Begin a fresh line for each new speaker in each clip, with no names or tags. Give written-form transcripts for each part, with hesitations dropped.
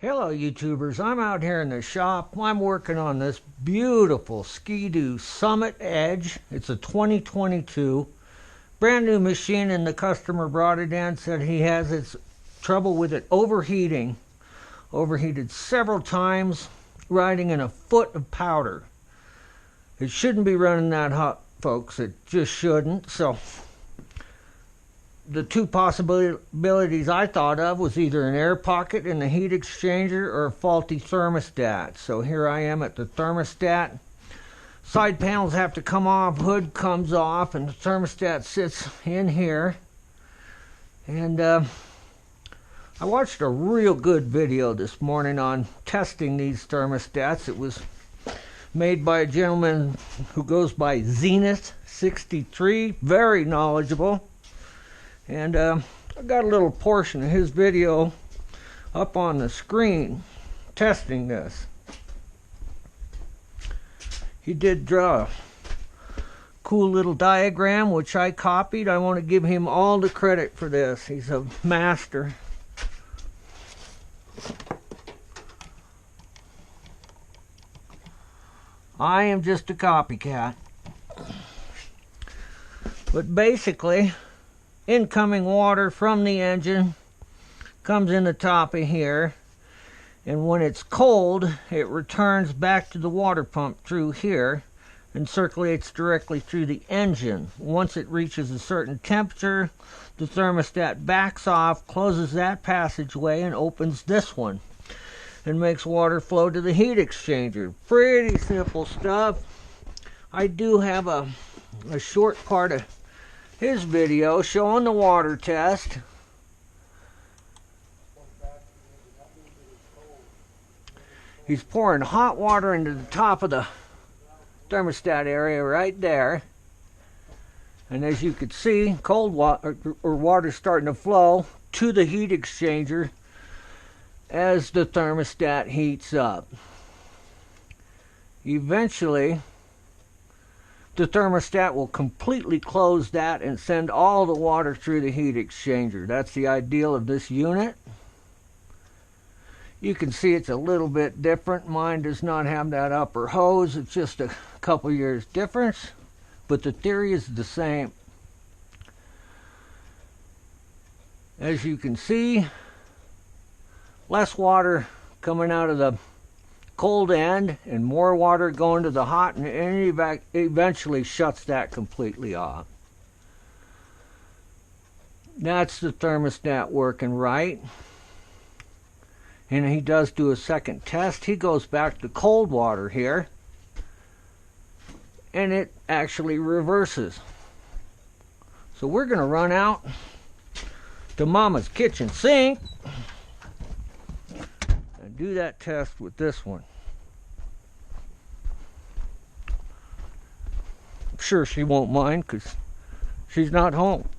Hello YouTubers, I'm out here in the shop. I'm working on this beautiful Ski-Doo Summit Edge. It's a 2022 brand new machine, and the customer brought it in, said he has trouble with it overheating. Overheated several times, riding in a foot of powder. It shouldn't be running that hot, folks. It just shouldn't. So the two possibilities I thought of was either an air pocket in the heat exchanger or a faulty thermostat. So here I am at the thermostat. Side panels have to come off, hood comes off, and the thermostat sits in here. And I watched a real good video this morning on testing these thermostats. It was made by a gentleman who goes by Zinith 63, very knowledgeable. And I got a little portion of his video up on the screen testing this. He did draw a cool little diagram, which I copied. I want to give him all the credit for this. He's a master. I am just a copycat. But basically, incoming water from the engine comes in the top of here, and when it's cold it returns back to the water pump through here and circulates directly through the engine. Once it reaches a certain temperature, the thermostat backs off, closes that passageway, and opens this one and makes water flow to the heat exchanger. Pretty simple stuff. I do have a short part of his video showing the water test. He's pouring hot water into the top of the thermostat area right there, and as you can see, cold water or water starting to flow to the heat exchanger as the thermostat heats up. Eventually the thermostat will completely close that and send all the water through the heat exchanger. That's the ideal of this unit. You can see it's a little bit different. Mine does not have that upper hose. It's just a couple years difference, but the theory is the same. As you can see, less water coming out of the cold end and more water going to the hot, and it eventually shuts that completely off. That's the thermostat working right. And he does do a second test. He goes back to cold water here, and it actually reverses. So we're going to run out to Mama's kitchen sink and do that test with this one. I'm sure she won't mind because she's not home.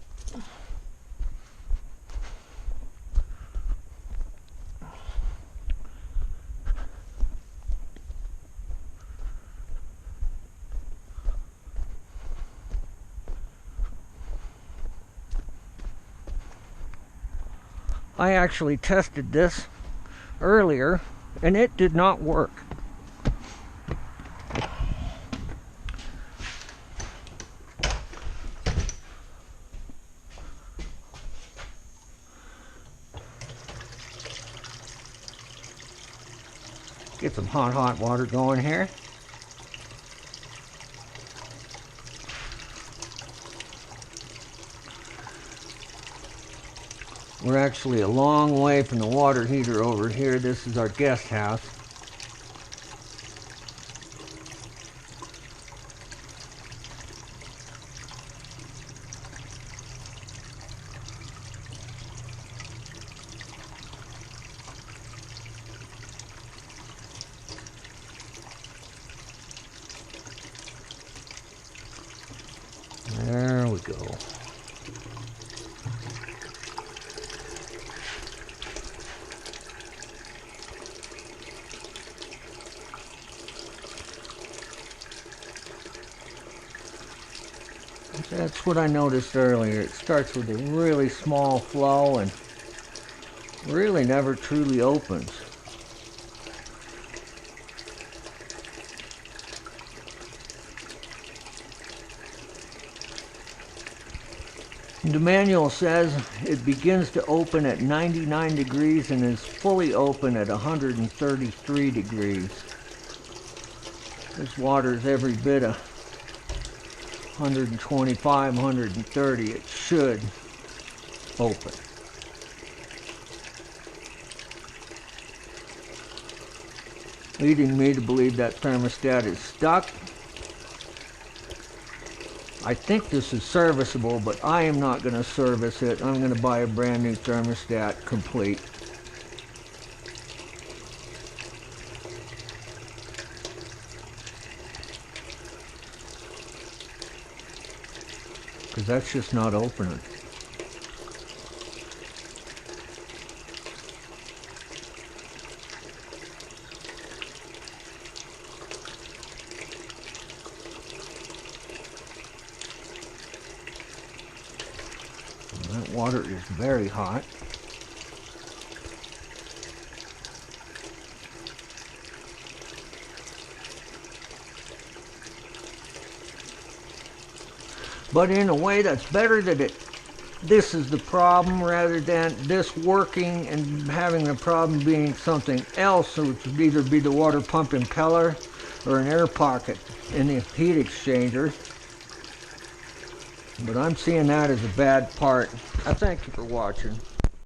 I actually tested this earlier and it did not work. Get some hot water going here. We're actually a long way from the water heater over here. This is our guest house. There we go. That's what I noticed earlier. It starts with a really small flow and really never truly opens. The manual says it begins to open at 99 degrees and is fully open at 133 degrees. This water is every bit of 125, 130. It should open. Leading me to believe that thermostat is stuck. I think this is serviceable, but I am not going to service it. I'm going to buy a brand new thermostat complete. Because that's just not opening. That water is very hot. But in a way that's better that this is the problem rather than this working and having the problem being something else, which would either be the water pump impeller or an air pocket in the heat exchanger. But I'm seeing that as a bad part. I thank you for watching.